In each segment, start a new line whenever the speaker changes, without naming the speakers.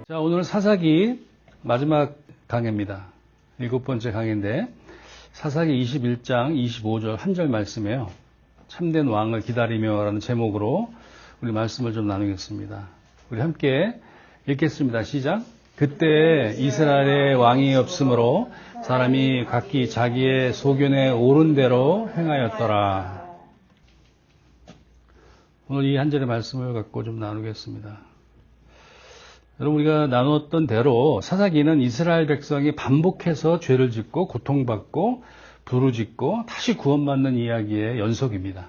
자, 오늘 사사기 마지막 강해입니다. 7번째 강해인데 사사기 21장 25절 한 절 말씀이에요. 참된 왕을 기다리며라는 제목으로 우리 말씀을 좀 나누겠습니다. 우리 함께 읽겠습니다. 시작. 그때 이스라엘에 왕이 없으므로 사람이 각기 자기의 소견에 옳은 대로 행하였더라. 오늘 이 한 절의 말씀을 갖고 좀 나누겠습니다. 여러분, 우리가 나눴던 대로 사사기는 이스라엘 백성이 반복해서 죄를 짓고 고통받고 부르짖고 다시 구원받는 이야기의 연속입니다.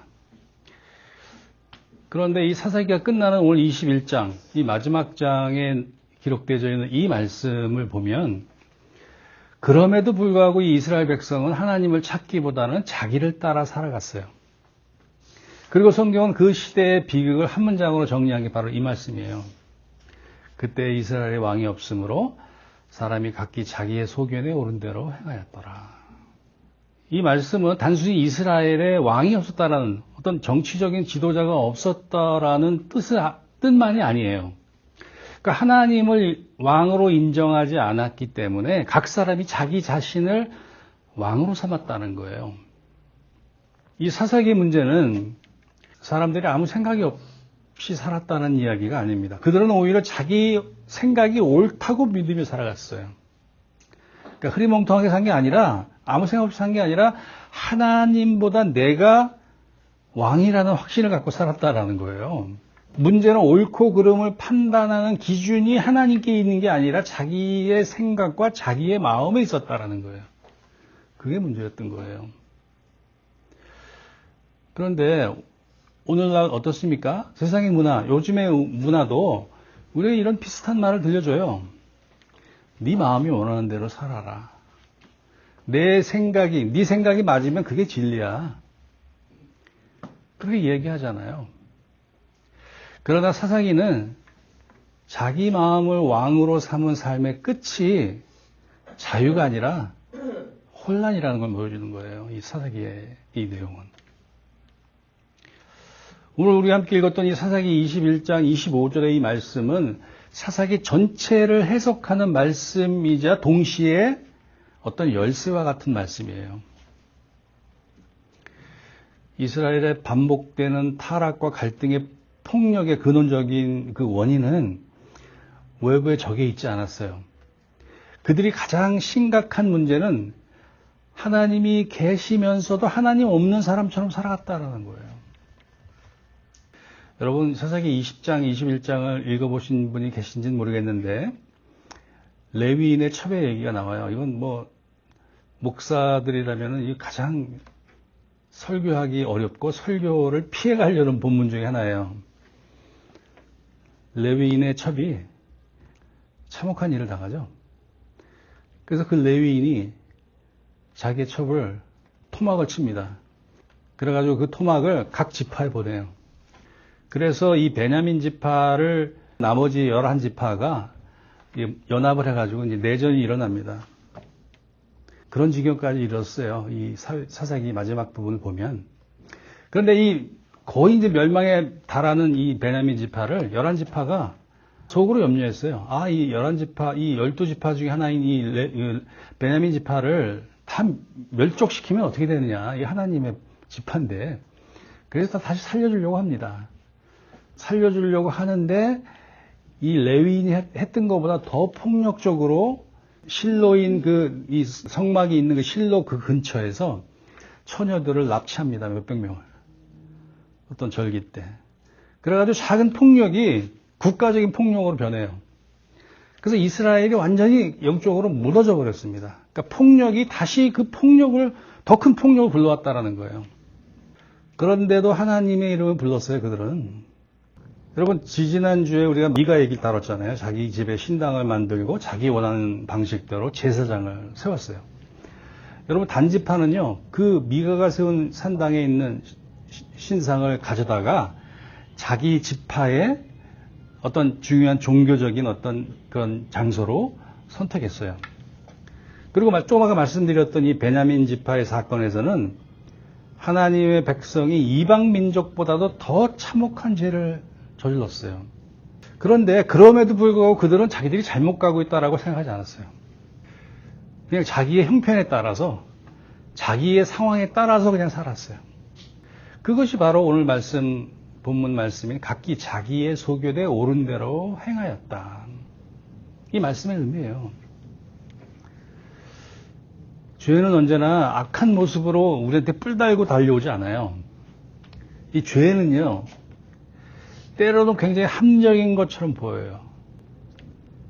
그런데 이 사사기가 끝나는 오늘 21장, 이 마지막 장에 기록되어 있는 이 말씀을 보면 그럼에도 불구하고 이 이스라엘 백성은 하나님을 찾기보다는 자기를 따라 살아갔어요. 그리고 성경은 그 시대의 비극을 한 문장으로 정리한 게 바로 이 말씀이에요. 그때 이스라엘의 왕이 없으므로 사람이 각기 자기의 소견에 옳은 대로 행하였더라. 이 말씀은 단순히 이스라엘의 왕이 없었다라는 어떤 정치적인 지도자가 없었다라는 뜻만이 아니에요. 그러니까 하나님을 왕으로 인정하지 않았기 때문에 각 사람이 자기 자신을 왕으로 삼았다는 거예요. 이 사사기의 문제는 사람들이 아무 생각이 없이 살았다는 이야기가 아닙니다. 그들은 오히려 자기 생각이 옳다고 믿으며 살아갔어요. 그러니까 흐리멍텅하게 산 게 아니라, 아무 생각 없이 산 게 아니라 하나님보다 내가 왕이라는 확신을 갖고 살았다라는 거예요. 문제는 옳고 그름을 판단하는 기준이 하나님께 있는 게 아니라 자기의 생각과 자기의 마음에 있었다라는 거예요. 그게 문제였던 거예요. 그런데 오늘날 어떻습니까? 세상의 문화, 요즘의 문화도 우리가 이런 비슷한 말을 들려줘요. 네 마음이 원하는 대로 살아라. 네 생각이 맞으면 그게 진리야. 그렇게 얘기하잖아요. 그러나 사사기는 자기 마음을 왕으로 삼은 삶의 끝이 자유가 아니라 혼란이라는 걸 보여주는 거예요. 이 사사기의 이 내용은. 오늘 우리 함께 읽었던 이 사사기 21장 25절의 이 말씀은 사사기 전체를 해석하는 말씀이자 동시에 어떤 열쇠와 같은 말씀이에요. 이스라엘의 반복되는 타락과 갈등의 폭력의 근원적인 그 원인은 외부의 적에 있지 않았어요. 그들이 가장 심각한 문제는 하나님이 계시면서도 하나님 없는 사람처럼 살아갔다는 거예요. 여러분, 사사기 20장, 21장을 읽어보신 분이 계신지는 모르겠는데 레위인의 첩의 얘기가 나와요. 이건 목사들이라면 이 가장 설교하기 어렵고 설교를 피해가려는 본문 중에 하나예요. 레위인의 첩이 참혹한 일을 당하죠. 그래서 그 레위인이 자기의 첩을 토막을 칩니다. 그래가지고 그 토막을 각 지파에 보내요. 그래서 이 베냐민 지파를 나머지 11지파가 연합을 해가지고 이제 내전이 일어납니다. 그런 지경까지 이뤘어요. 이 사사기 마지막 부분을 보면. 그런데 거의 이제 멸망에 달하는 이 베냐민 지파를 11지파가 속으로 염려했어요. 이 11지파, 이 12지파 중에 하나인 이 베냐민 지파를 다 멸족시키면 어떻게 되느냐. 이 하나님의 지파인데. 그래서 다시 살려주려고 합니다. 살려주려고 하는데 이 레위인이 했던 것보다 더 폭력적으로 실로인 이 성막이 있는 그 실로 그 근처에서 처녀들을 납치합니다. 몇백 명을. 어떤 절기 때. 그래가지고 작은 폭력이 국가적인 폭력으로 변해요. 그래서 이스라엘이 완전히 영적으로 무너져 버렸습니다. 그러니까 폭력이 다시 그 폭력을, 더 큰 폭력을 불러왔다라는 거예요. 그런데도 하나님의 이름을 불렀어요, 그들은. 여러분, 지지난주에 우리가 미가 얘기를 다뤘잖아요. 자기 집에 신당을 만들고 자기 원하는 방식대로 제사장을 세웠어요. 여러분, 단지파는요, 그 미가가 세운 산당에 있는 신상을 가져다가 자기 지파의 어떤 중요한 종교적인 어떤 그런 장소로 선택했어요. 그리고 조금 아까 말씀드렸던 이 베냐민 지파의 사건에서는 하나님의 백성이 이방 민족보다도 더 참혹한 죄를 저질렀어요. 그런데 그럼에도 불구하고 그들은 자기들이 잘못 가고 있다라고 생각하지 않았어요. 그냥 자기의 형편에 따라서, 자기의 상황에 따라서 그냥 살았어요. 그것이 바로 오늘 본문 말씀인 각기 자기의 소견에 옳은 대로 행하였다. 이 말씀의 의미예요. 죄는 언제나 악한 모습으로 우리한테 뿔 달고 달려오지 않아요. 이 죄는요, 때로는 굉장히 합리적인 것처럼 보여요.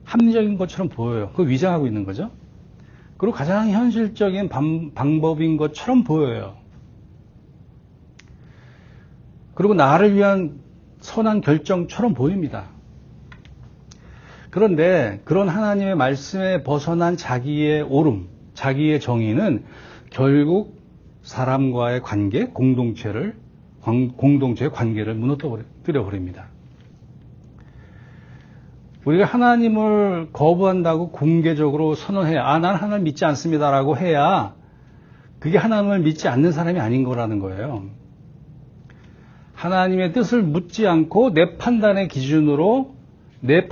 합리적인 것처럼 보여요. 그걸 위장하고 있는 거죠. 그리고 가장 현실적인 방법인 것처럼 보여요. 그리고 나를 위한 선한 결정처럼 보입니다. 그런데 그런 하나님의 말씀에 벗어난 자기의 옳음, 자기의 정의는 결국 사람과의 관계, 공동체의 관계를 무너뜨려 버립니다. 우리가 하나님을 거부한다고 공개적으로 선언해야, 난 하나님 믿지 않습니다라고 해야 그게 하나님을 믿지 않는 사람이 아닌 거라는 거예요. 하나님의 뜻을 묻지 않고 내 판단의 기준으로, 내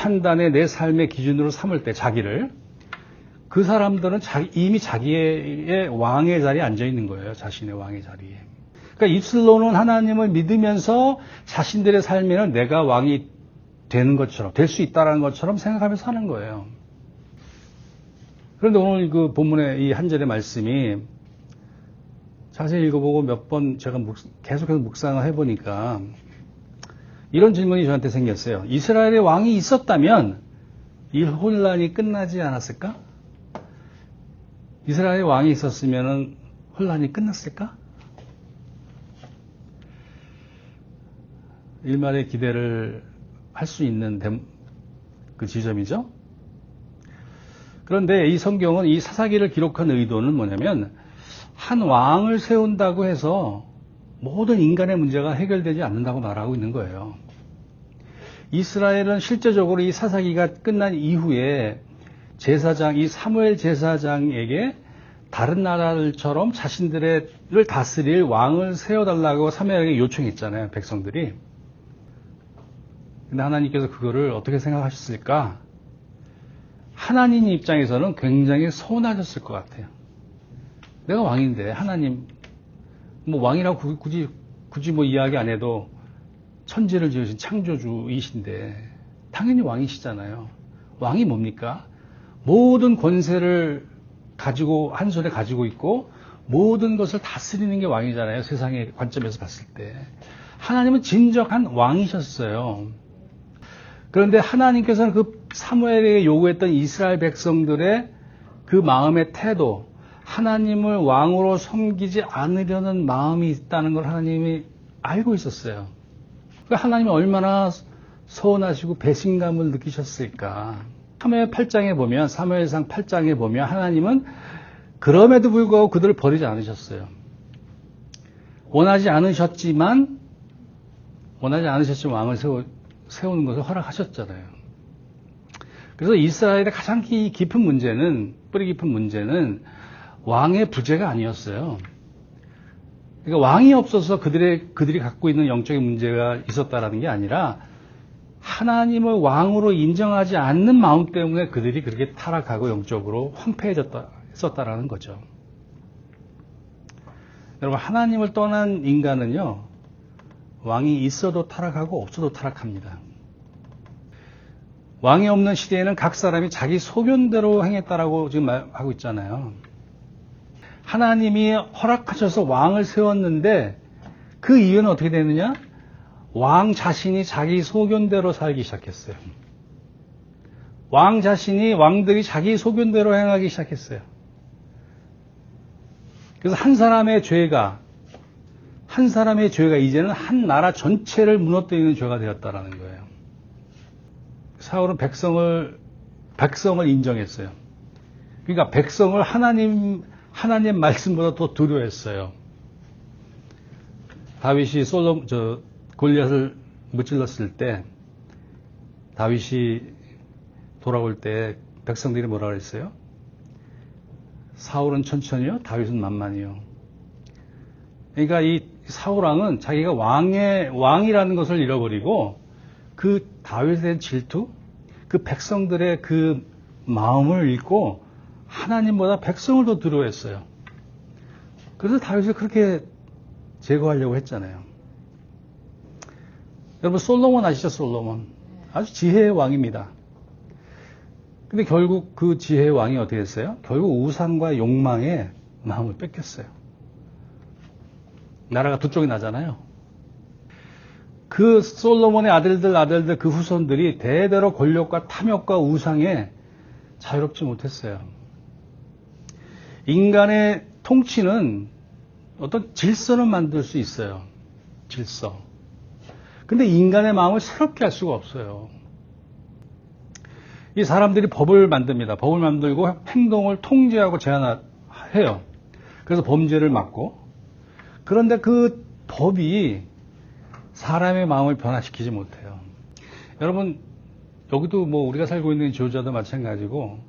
삶의 기준으로 삼을 때 자기를, 그 사람들은 이미 자기의 왕의 자리에 앉아 있는 거예요. 자신의 왕의 자리에. 그러니까 입술로는 하나님을 믿으면서 자신들의 삶에는 내가 왕이 되는 것처럼, 될 수 있다는 것처럼 생각하면서 사는 거예요. 그런데 오늘 그 본문의 이 한 절의 말씀이 자세히 읽어보고 몇 번 제가 계속해서 묵상을 해보니까 이런 질문이 저한테 생겼어요. 이스라엘의 왕이 있었다면 이 혼란이 끝나지 않았을까? 이스라엘의 왕이 있었으면 혼란이 끝났을까? 일말의 기대를 할 수 있는 그 지점이죠. 그런데 이 성경은 이 사사기를 기록한 의도는 뭐냐면, 한 왕을 세운다고 해서 모든 인간의 문제가 해결되지 않는다고 말하고 있는 거예요. 이스라엘은 실제적으로 이 사사기가 끝난 이후에 이 사무엘 제사장에게 다른 나라들처럼 자신들을 다스릴 왕을 세워달라고 사무엘에게 요청했잖아요, 백성들이. 근데 하나님께서 그거를 어떻게 생각하셨을까? 하나님 입장에서는 굉장히 서운하셨을 것 같아요. 내가 왕인데, 하나님, 왕이라고 굳이 이야기 안 해도 천지를 지으신 창조주이신데, 당연히 왕이시잖아요. 왕이 뭡니까? 모든 권세를 한 손에 가지고 있고, 모든 것을 다스리는 게 왕이잖아요. 세상의 관점에서 봤을 때. 하나님은 진정한 왕이셨어요. 그런데 하나님께서는 그 사무엘에게 요구했던 이스라엘 백성들의 그 마음의 태도, 하나님을 왕으로 섬기지 않으려는 마음이 있다는 걸 하나님이 알고 있었어요. 그러니까 하나님이 얼마나 서운하시고 배신감을 느끼셨을까. 사무엘상 8장에 보면 하나님은 그럼에도 불구하고 그들을 버리지 않으셨어요. 원하지 않으셨지만 왕을 세우는 것을 허락하셨잖아요. 그래서 이스라엘의 가장 뿌리 깊은 문제는 왕의 부재가 아니었어요. 그러니까 왕이 없어서 그들이 갖고 있는 영적인 문제가 있었다라는 게 아니라 하나님을 왕으로 인정하지 않는 마음 때문에 그들이 그렇게 타락하고 영적으로 황폐해졌다라는 거죠. 여러분, 하나님을 떠난 인간은요, 왕이 있어도 타락하고 없어도 타락합니다. 왕이 없는 시대에는 각 사람이 자기 소견대로 행했다라고 지금 말하고 있잖아요. 하나님이 허락하셔서 왕을 세웠는데 그 이유는 어떻게 되느냐? 왕 자신이 자기 소견대로 살기 시작했어요. 왕들이 자기 소견대로 행하기 시작했어요. 그래서 한 사람의 죄가 이제는 한 나라 전체를 무너뜨리는 죄가 되었다라는 거예요. 사울은 백성을 인정했어요. 그러니까 백성을 하나님 말씀보다 더 두려워했어요. 다윗이 골리앗을 무찔렀을 때, 다윗이 돌아올 때 백성들이 뭐라 그랬어요? 사울은 천천히요, 다윗은 만만히요. 그러니까 이 사울왕은 자기가 왕이라는 것을 잃어버리고 그 그 다윗에 대한 질투, 그 백성들의 그 마음을 읽고 하나님보다 백성을 더 두려워했어요. 그래서 다윗을 그렇게 제거하려고 했잖아요. 여러분 솔로몬 아시죠? 솔로몬. 아주 지혜의 왕입니다. 근데 결국 그 지혜의 왕이 어떻게 됐어요? 결국 우상과 욕망에 마음을 뺏겼어요. 나라가 두 쪽이 나잖아요. 그 솔로몬의 아들들 그 후손들이 대대로 권력과 탐욕과 우상에 자유롭지 못했어요. 인간의 통치는 어떤 질서는 만들 수 있어요. 질서. 근데 인간의 마음을 새롭게 할 수가 없어요. 이 사람들이 법을 만듭니다. 법을 만들고 행동을 통제하고 제한해요. 그래서 범죄를 막고. 그런데 그 법이 사람의 마음을 변화시키지 못해요. 여러분, 여기도 뭐 우리가 살고 있는 지도자도 마찬가지고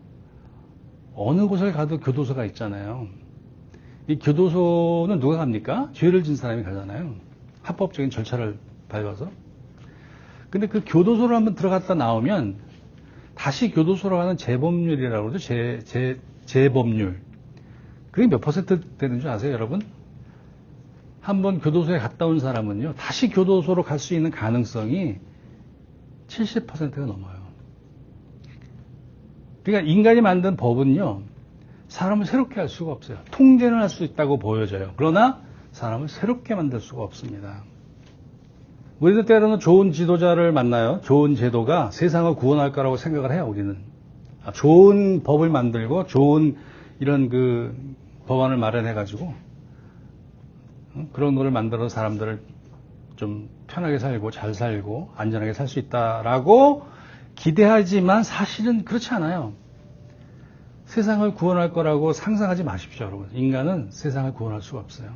어느 곳을 가도 교도소가 있잖아요. 이 교도소는 누가 갑니까? 죄를 진 사람이 가잖아요. 합법적인 절차를 밟아서. 근데 그 교도소를 한번 들어갔다 나오면 다시 교도소로 가는 재범률이라고 그러죠. 재범률. 그게 몇 퍼센트 되는 줄 아세요, 여러분? 한번 교도소에 갔다 온 사람은요, 다시 교도소로 갈 수 있는 가능성이 70%가 넘어요. 그러니까 인간이 만든 법은요, 사람을 새롭게 할 수가 없어요. 통제는 할 수 있다고 보여져요. 그러나 사람을 새롭게 만들 수가 없습니다. 우리도 때로는 좋은 지도자를 만나요. 좋은 제도가 세상을 구원할 거라고 생각을 해요, 우리는. 좋은 법을 만들고 좋은 이런 그 법안을 마련해가지고 그런 거를 만들어서 사람들을 좀 편하게 살고 잘 살고 안전하게 살 수 있다라고 기대하지만 사실은 그렇지 않아요. 세상을 구원할 거라고 상상하지 마십시오, 여러분. 인간은 세상을 구원할 수가 없어요.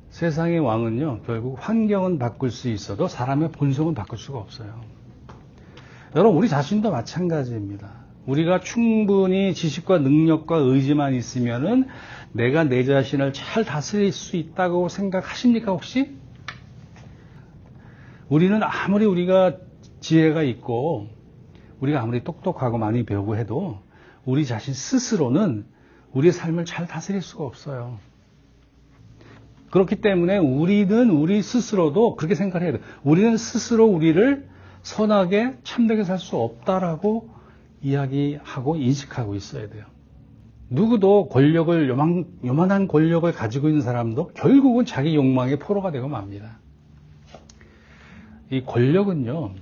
세상의 왕은요, 결국 환경은 바꿀 수 있어도 사람의 본성은 바꿀 수가 없어요. 여러분, 우리 자신도 마찬가지입니다. 우리가 충분히 지식과 능력과 의지만 있으면은 내가 내 자신을 잘 다스릴 수 있다고 생각하십니까, 혹시? 우리는 아무리 우리가 지혜가 있고, 우리가 아무리 똑똑하고 많이 배우고 해도 우리 자신 스스로는 우리의 삶을 잘 다스릴 수가 없어요. 그렇기 때문에 우리는 우리 스스로도 그렇게 생각을 해야 돼요. 우리는 스스로 우리를 선하게 참되게 살 수 없다라고 이야기하고 인식하고 있어야 돼요. 누구도 권력을 요만한 권력을 가지고 있는 사람도 결국은 자기 욕망의 포로가 되고 맙니다. 이 권력은요,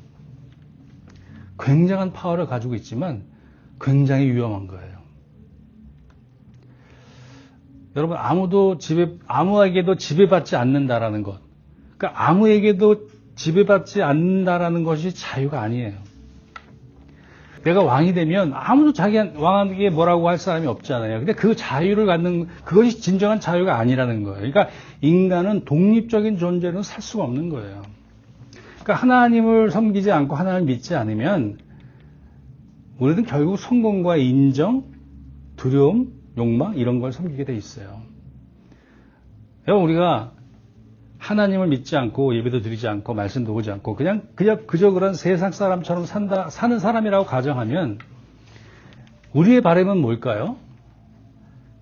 굉장한 파워를 가지고 있지만 굉장히 위험한 거예요. 여러분, 아무에게도 지배받지 않는다라는 것. 그러니까 아무에게도 지배받지 않는다라는 것이 자유가 아니에요. 내가 왕이 되면 아무도 자기 왕에게 뭐라고 할 사람이 없잖아요. 근데 그 자유를 갖는, 그것이 진정한 자유가 아니라는 거예요. 그러니까 인간은 독립적인 존재로는 살 수가 없는 거예요. 그러니까 하나님을 섬기지 않고 하나님을 믿지 않으면 우리는 결국 성공과 인정, 두려움, 욕망 이런 걸 섬기게 돼 있어요. 여러분, 우리가 하나님을 믿지 않고 예배도 드리지 않고 말씀도 오지 않고 그냥 그저 그런 세상 사람처럼 사는 사람이라고 가정하면 우리의 바람은 뭘까요?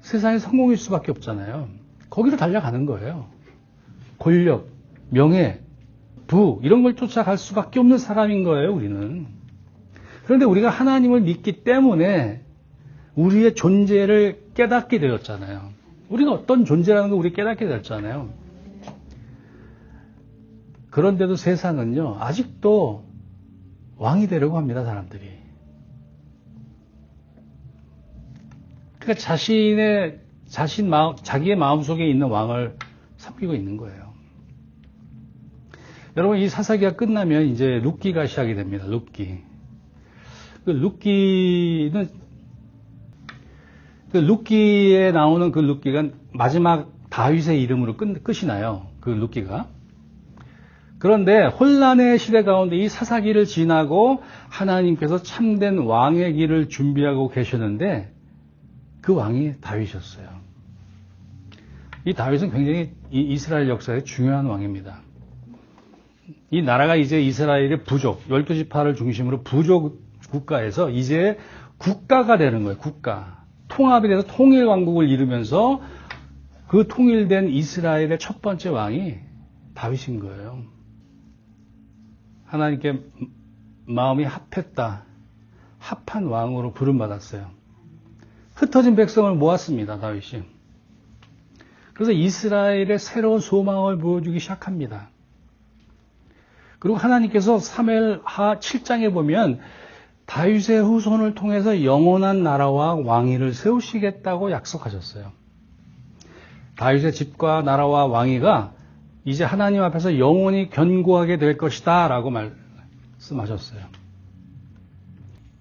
세상에 성공일 수밖에 없잖아요. 거기로 달려가는 거예요. 권력, 명예, 부 이런 걸 쫓아갈 수밖에 없는 사람인 거예요, 우리는. 그런데 우리가 하나님을 믿기 때문에 우리의 존재를 깨닫게 되었잖아요. 우리가 어떤 존재라는 걸 우리 깨닫게 되었잖아요. 그런데도 세상은요, 아직도 왕이 되려고 합니다, 사람들이. 그러니까 자기의 마음속에 있는 왕을 섬기고 있는 거예요. 여러분, 이 사사기가 끝나면 이제 룻기가 시작이 됩니다, 룻기. 룻기에 나오는 그 룻기가 마지막 다윗의 이름으로 끝이 나요, 그 룻기가. 그런데 혼란의 시대 가운데 이 사사기를 지나고 하나님께서 참된 왕의 길을 준비하고 계셨는데 그 왕이 다윗이었어요. 이 다윗은 굉장히 이스라엘 역사의 중요한 왕입니다. 이 나라가 이제 이스라엘의 부족, 12지파를 중심으로 부족 국가에서 이제 국가가 되는 거예요. 국가. 통합이 돼서 통일왕국을 이루면서 그 통일된 이스라엘의 첫 번째 왕이 다윗인 거예요. 하나님께 마음이 합했다. 합한 왕으로 부름받았어요. 흩어진 백성을 모았습니다. 다윗이. 그래서 이스라엘의 새로운 소망을 보여주기 시작합니다. 그리고 하나님께서 사무엘하 7장에 보면 다윗의 후손을 통해서 영원한 나라와 왕위를 세우시겠다고 약속하셨어요. 다윗의 집과 나라와 왕위가 이제 하나님 앞에서 영원히 견고하게 될 것이다 라고 말씀하셨어요.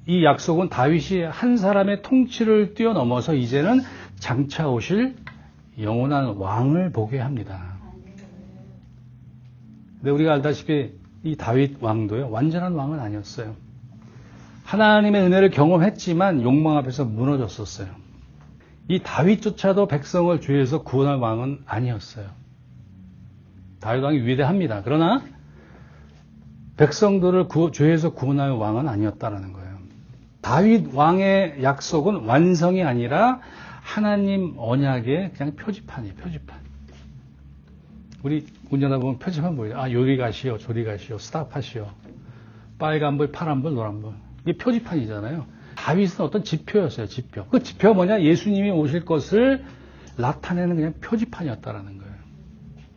이 약속은 다윗이 한 사람의 통치를 뛰어넘어서 이제는 장차 오실 영원한 왕을 보게 합니다. 근데 우리가 알다시피 이 다윗 왕도요, 완전한 왕은 아니었어요. 하나님의 은혜를 경험했지만 욕망 앞에서 무너졌었어요. 이 다윗조차도 백성을 죄에서 구원할 왕은 아니었어요. 다윗 왕이 위대합니다. 그러나 백성들을 죄에서 구원할 왕은 아니었다라는 거예요. 다윗 왕의 약속은 완성이 아니라 하나님 언약의 그냥 표지판이에요. 표지판. 우리 운전하다 보면 표지판 보여요. 아, 요리 가시오, 조리 가시오, 스탑하시오. 빨간불, 파란불, 노란불. 이게 표지판이잖아요. 다윗은 어떤 지표였어요, 지표. 그 지표가 뭐냐? 예수님이 오실 것을 나타내는 그냥 표지판이었다라는 거예요.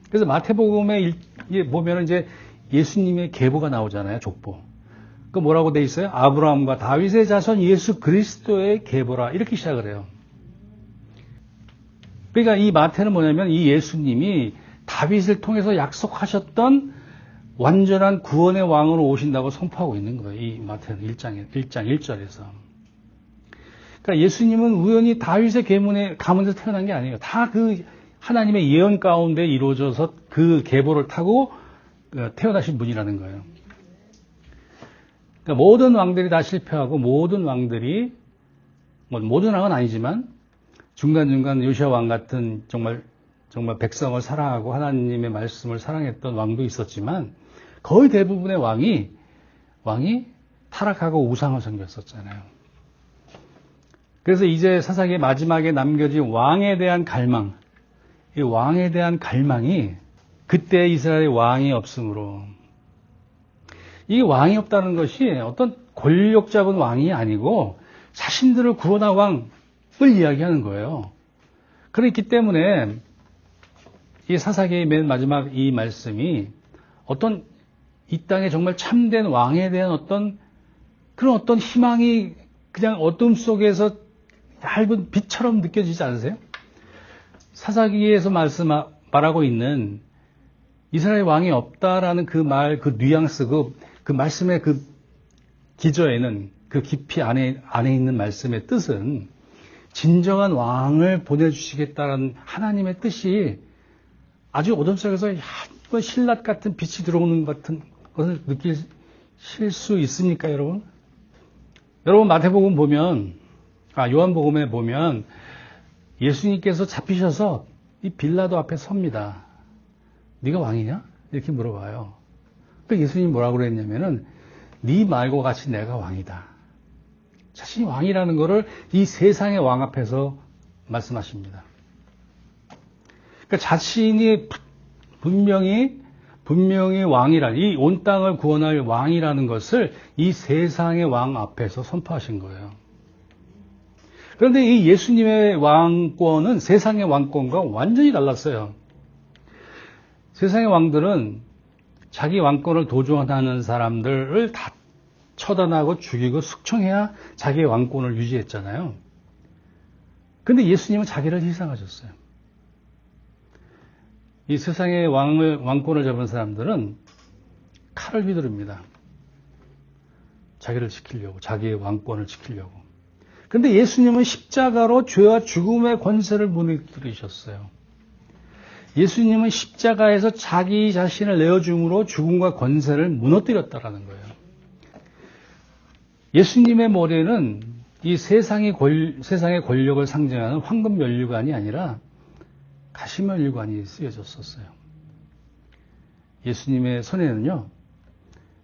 그래서 마태복음에 보면 이제 예수님의 계보가 나오잖아요, 족보. 그 뭐라고 돼 있어요? 아브라함과 다윗의 자손 예수 그리스도의 계보라. 이렇게 시작을 해요. 그러니까 이 마태는 뭐냐면 이 예수님이 다윗을 통해서 약속하셨던 완전한 구원의 왕으로 오신다고 선포하고 있는 거예요. 이 마태는 1장 1절에서. 그러니까 예수님은 우연히 다윗의 가문에서 태어난 게 아니에요. 다 그 하나님의 예언 가운데 이루어져서 그 계보를 타고 태어나신 분이라는 거예요. 그러니까 모든 왕들이 다 실패하고 모든 왕들이, 모든 왕은 아니지만 중간중간 요시아 왕 같은 정말 백성을 사랑하고 하나님의 말씀을 사랑했던 왕도 있었지만 거의 대부분의 왕이 타락하고 우상을 섬겼었잖아요. 그래서 이제 사사기의 마지막에 남겨진 왕에 대한 갈망, 이 왕에 대한 갈망이 그때 이스라엘의 왕이 없으므로, 이 왕이 없다는 것이 어떤 권력 잡은 왕이 아니고 자신들을 구원할 왕을 이야기하는 거예요. 그렇기 때문에 이 사사기의 맨 마지막 이 말씀이 어떤 이 땅에 정말 참된 왕에 대한 그런 어떤 희망이 그냥 어둠 속에서 얇은 빛처럼 느껴지지 않으세요? 사사기에서 말하고 있는 이스라엘 왕이 없다라는 그 말, 그 뉘앙스, 그 말씀의 그 기저에는, 그 깊이 안에 있는 말씀의 뜻은 진정한 왕을 보내주시겠다는 하나님의 뜻이 아주 어둠 속에서 얇은 신라 같은 빛이 들어오는 같은 것을 느끼실 수 있습니까, 여러분? 여러분, 마태복음 보면, 요한복음에 보면 예수님께서 잡히셔서 이 빌라도 앞에 섭니다. 네가 왕이냐? 이렇게 물어봐요. 그러니까 예수님이 뭐라고 그랬냐면은 네 말과 같이 내가 왕이다. 자신이 왕이라는 것을 이 세상의 왕 앞에서 말씀하십니다. 그러니까 자신이 분명히 왕이라는, 이 온 땅을 구원할 왕이라는 것을 이 세상의 왕 앞에서 선포하신 거예요. 그런데 이 예수님의 왕권은 세상의 왕권과 완전히 달랐어요. 세상의 왕들은 자기 왕권을 도전하는 사람들을 다 처단하고 죽이고 숙청해야 자기의 왕권을 유지했잖아요. 그런데 예수님은 자기를 희생하셨어요. 이 세상의 왕권을 잡은 사람들은 칼을 휘두릅니다. 자기를 지키려고, 자기의 왕권을 지키려고. 그런데 예수님은 십자가로 죄와 죽음의 권세를 무너뜨리셨어요. 예수님은 십자가에서 자기 자신을 내어줌으로 죽음과 권세를 무너뜨렸다라는 거예요. 예수님의 머리에는 이 세상의 권력을 상징하는 황금 면류관이 아니라 가시면류관이 쓰여졌었어요. 예수님의 손에는요,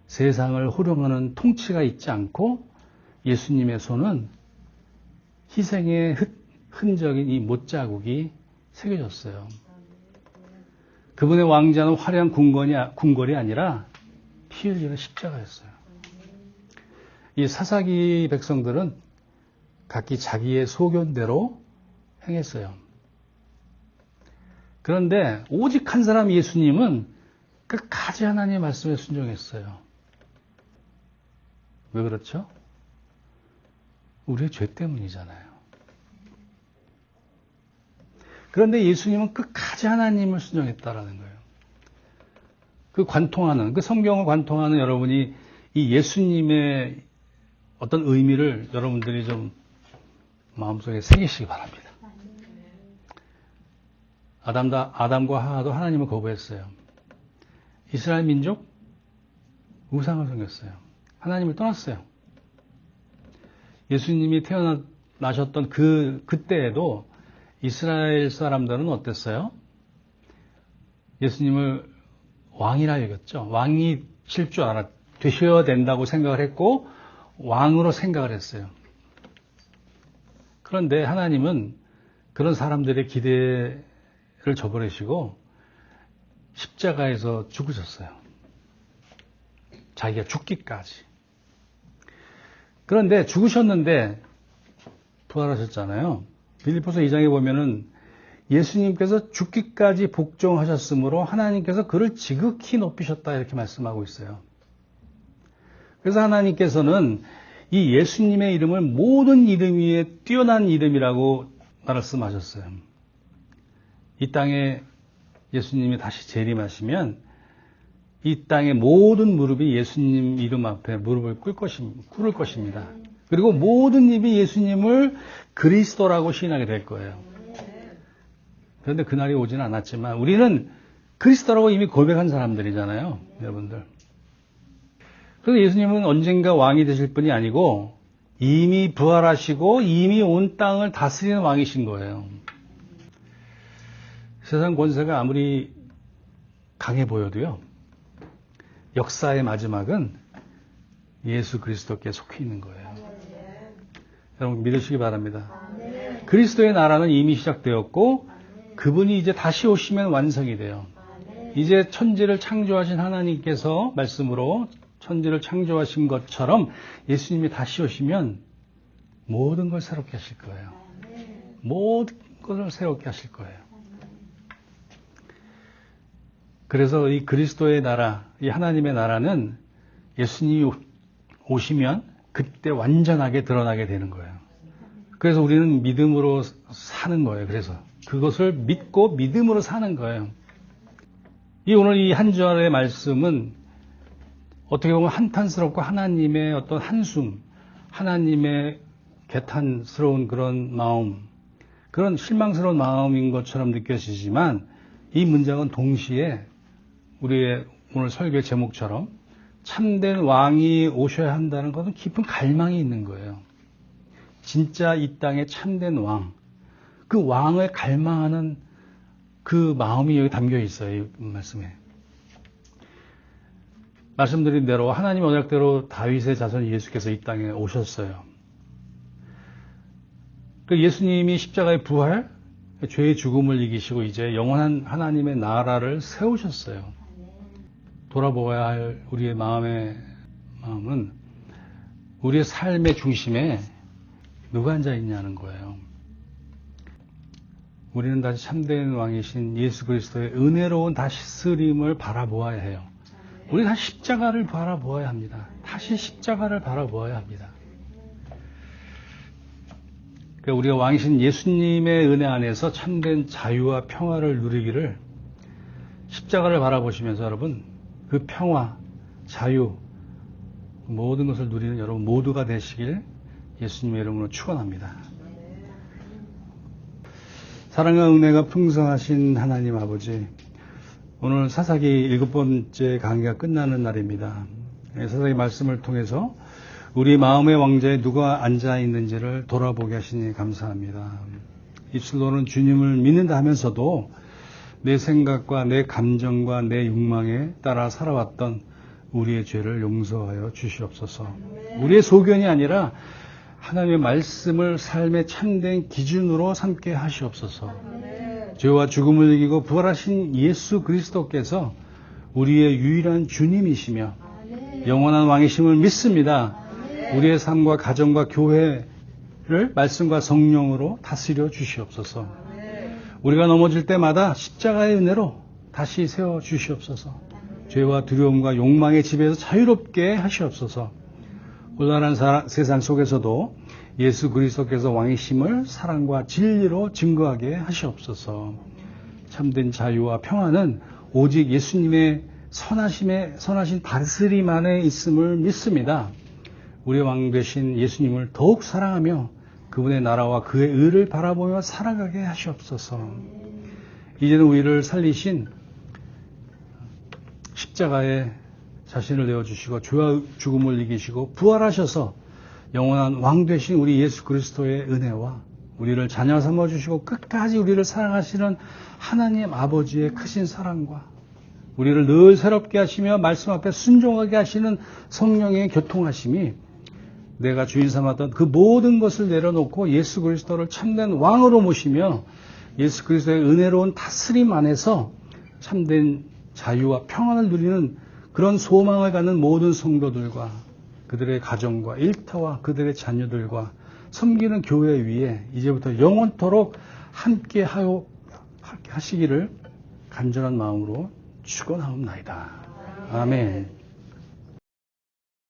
세상을 호령하는 통치가 있지 않고 예수님의 손은 희생의 흔적인 이 못자국이 새겨졌어요. 그분의 왕자는 화려한 궁궐이 아니라 피 흘리는 십자가였어요. 이 사사기 백성들은 각기 자기의 소견대로 행했어요. 그런데 오직 한 사람 예수님은 끝까지 하나님의 말씀에 순종했어요. 왜 그렇죠? 우리의 죄 때문이잖아요. 그런데 예수님은 끝까지 하나님을 순종했다라는 거예요. 그 성경을 관통하는 여러분이 이 예수님의 어떤 의미를 여러분들이 좀 마음속에 새기시기 바랍니다. 아담과 하와도 하나님을 거부했어요. 이스라엘 민족 우상을 섬겼어요. 하나님을 떠났어요. 예수님이 태어나셨던 그때에도 이스라엘 사람들은 어땠어요? 예수님을 왕이라 여겼죠. 왕이 칠 줄 되셔야 된다고 생각을 했고 왕으로 생각을 했어요. 그런데 하나님은 그런 사람들의 기대를 저버리시고 십자가에서 죽으셨어요. 자기가 죽기까지. 그런데 죽으셨는데 부활하셨잖아요. 빌립보서 2장에 보면은 예수님께서 죽기까지 복종하셨으므로 하나님께서 그를 지극히 높이셨다 이렇게 말씀하고 있어요. 그래서 하나님께서는 이 예수님의 이름을 모든 이름 위에 뛰어난 이름이라고 말씀하셨어요. 이 땅에 예수님이 다시 재림하시면 이 땅의 모든 무릎이 예수님 이름 앞에 무릎을 꿇을 것입니다. 그리고 모든 입이 예수님을 그리스도라고 시인하게 될 거예요. 그런데 그날이 오지는 않았지만 우리는 그리스도라고 이미 고백한 사람들이잖아요, 여러분들. 그래서 예수님은 언젠가 왕이 되실 분이 아니고 이미 부활하시고 이미 온 땅을 다스리는 왕이신 거예요. 세상 권세가 아무리 강해 보여도요, 역사의 마지막은 예수 그리스도께 속해 있는 거예요. 여러분 믿으시기 바랍니다. 그리스도의 나라는 이미 시작되었고 그분이 이제 다시 오시면 완성이 돼요. 이제 천지를 창조하신 하나님께서 말씀으로 천지를 창조하신 것처럼 예수님이 다시 오시면 모든 걸 새롭게 하실 거예요. 모든 것을 새롭게 하실 거예요. 그래서 이 그리스도의 나라, 이 하나님의 나라는 예수님이 오시면 그때 완전하게 드러나게 되는 거예요. 그래서 우리는 믿음으로 사는 거예요. 그래서 그것을 믿고 믿음으로 사는 거예요. 오늘 이 한 절의 말씀은 어떻게 보면 한탄스럽고 하나님의 어떤 한숨, 하나님의 개탄스러운 그런 마음, 그런 실망스러운 마음인 것처럼 느껴지지만 이 문장은 동시에 우리의 오늘 설교의 제목처럼 참된 왕이 오셔야 한다는 것은 깊은 갈망이 있는 거예요. 진짜 이 땅에 참된 왕, 그 왕을 갈망하는 그 마음이 여기 담겨 있어요. 이 말씀에. 말씀드린 대로 하나님 언약대로 다윗의 자손 예수께서 이 땅에 오셨어요. 그 예수님이 십자가의 부활, 죄의 죽음을 이기시고 이제 영원한 하나님의 나라를 세우셨어요. 돌아보아야 할 우리의 마음은 우리의 삶의 중심에 누가 앉아 있냐는 거예요. 우리는 다시 참된 왕이신 예수 그리스도의 은혜로운 다스림을 바라보아야 해요. 우리는 다시 십자가를 바라보아야 합니다. 다시 십자가를 바라보아야 합니다. 그러니까 우리가 왕이신 예수님의 은혜 안에서 참된 자유와 평화를 누리기를 십자가를 바라보시면서 여러분 그 평화, 자유 모든 것을 누리는 여러분 모두가 되시길 예수님의 이름으로 축원합니다. 사랑과 은혜가 풍성하신 하나님 아버지, 오늘 사사기 7번째 강의가 끝나는 날입니다. 사사기 말씀을 통해서 우리 마음의 왕자에 누가 앉아 있는지를 돌아보게 하시니 감사합니다. 입술로는 주님을 믿는다 하면서도 내 생각과 내 감정과 내 욕망에 따라 살아왔던 우리의 죄를 용서하여 주시옵소서. 우리의 소견이 아니라 하나님의 말씀을 삶의 참된 기준으로 삼게 하시옵소서. 죄와 죽음을 이기고 부활하신 예수 그리스도께서 우리의 유일한 주님이시며 영원한 왕이심을 믿습니다. 우리의 삶과 가정과 교회를 말씀과 성령으로 다스려 주시옵소서. 우리가 넘어질 때마다 십자가의 은혜로 다시 세워 주시옵소서. 죄와 두려움과 욕망의 지배에서 자유롭게 하시옵소서. 혼란한 세상 속에서도 예수 그리스도께서 왕이심을 사랑과 진리로 증거하게 하시옵소서. 참된 자유와 평안은 오직 예수님의 선하신 다스림 안에 있음을 믿습니다. 우리의 왕 되신 예수님을 더욱 사랑하며 그분의 나라와 그의 의를 바라보며 살아가게 하시옵소서. 이제는 우리를 살리신 십자가에 자신을 내어주시고 죄와 죽음을 이기시고 부활하셔서 영원한 왕 되신 우리 예수 그리스도의 은혜와 우리를 자녀 삼아주시고 끝까지 우리를 사랑하시는 하나님 아버지의 크신 사랑과 우리를 늘 새롭게 하시며 말씀 앞에 순종하게 하시는 성령의 교통하심이 내가 주인 삼았던 그 모든 것을 내려놓고 예수 그리스도를 참된 왕으로 모시며 예수 그리스도의 은혜로운 다스림 안에서 참된 자유와 평안을 누리는 그런 소망을 갖는 모든 성도들과 그들의 가정과 일터와 그들의 자녀들과 섬기는 교회 위에 이제부터 영원토록 함께 하시기를 간절한 마음으로 축원하옵나이다. 아멘.